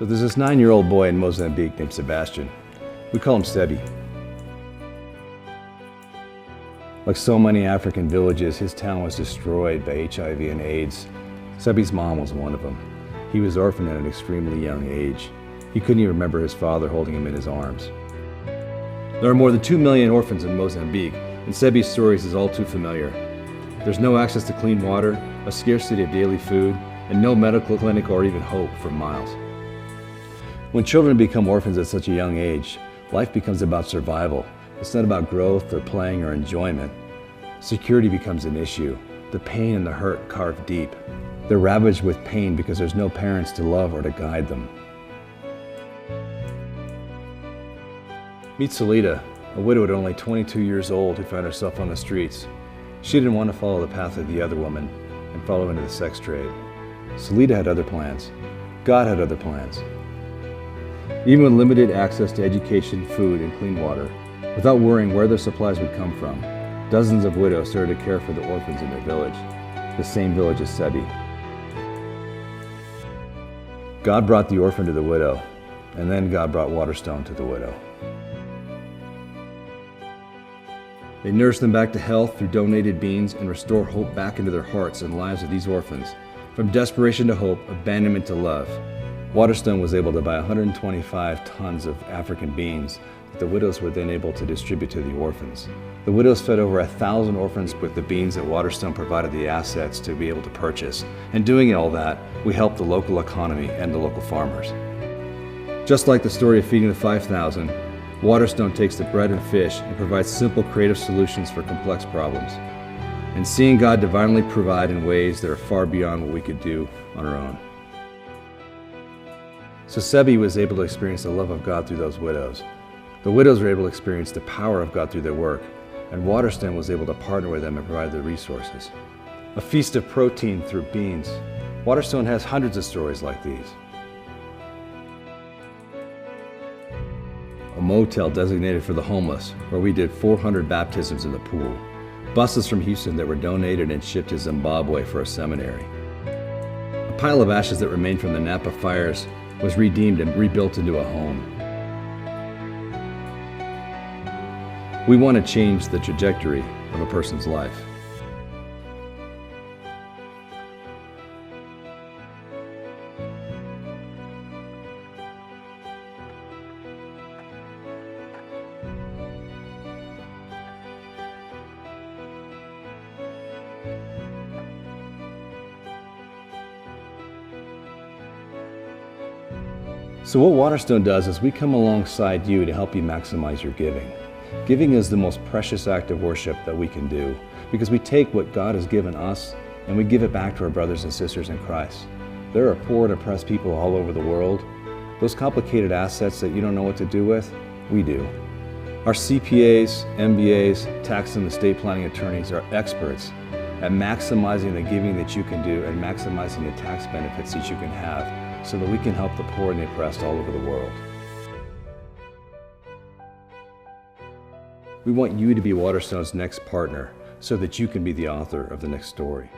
But there's this 9-year-old boy in Mozambique named Sebastian. We call him Sebi. Like so many African villages, his town was destroyed by HIV and AIDS. Sebi's mom was one of them. He was orphaned at an extremely young age. He couldn't even remember his father holding him in his arms. There are more than 2 million orphans in Mozambique, and Sebi's stories is all too familiar. There's no access to clean water, a scarcity of daily food, and no medical clinic or even hope for miles. When children become orphans at such a young age, life becomes about survival. It's not about growth or playing or enjoyment. Security becomes an issue. The pain and the hurt carve deep. They're ravaged with pain because there's no parents to love or to guide them. Meet Silvia, a widow at only 22 years old who found herself on the streets. She didn't want to follow the path of the other woman and follow into the sex trade. Silvia had other plans. God had other plans. Even with limited access to education, food, and clean water, without worrying where their supplies would come from, dozens of widows started to care for the orphans in their village, the same village as Sebi. God brought the orphan to the widow, and then God brought WaterStone to the widow. They nursed them back to health through donated beans and restore hope back into their hearts and lives of these orphans. From desperation to hope, abandonment to love, WaterStone was able to buy 125 tons of African beans that the widows were then able to distribute to the orphans. The widows fed over 1,000 orphans with the beans that WaterStone provided the assets to be able to purchase. And doing all that, we helped the local economy and the local farmers. Just like the story of feeding the 5,000, WaterStone takes the bread and fish and provides simple, creative solutions for complex problems. And seeing God divinely provide in ways that are far beyond what we could do on our own. So Sebi was able to experience the love of God through those widows. The widows were able to experience the power of God through their work, and WaterStone was able to partner with them and provide the resources. A feast of protein through beans. WaterStone has hundreds of stories like these. A motel designated for the homeless, where we did 400 baptisms in the pool. Buses from Houston that were donated and shipped to Zimbabwe for a seminary. A pile of ashes that remained from the Napa fires was redeemed and rebuilt into a home. We want to change the trajectory of a person's life. So what WaterStone does is we come alongside you to help you maximize your giving. Giving is the most precious act of worship that we can do because we take what God has given us and we give it back to our brothers and sisters in Christ. There are poor and oppressed people all over the world. Those complicated assets that you don't know what to do with, we do. Our CPAs, MBAs, tax and estate planning attorneys are experts at maximizing the giving that you can do and maximizing the tax benefits that you can have so that we can help the poor and the oppressed all over the world. We want you to be WaterStone's next partner so that you can be the author of the next story.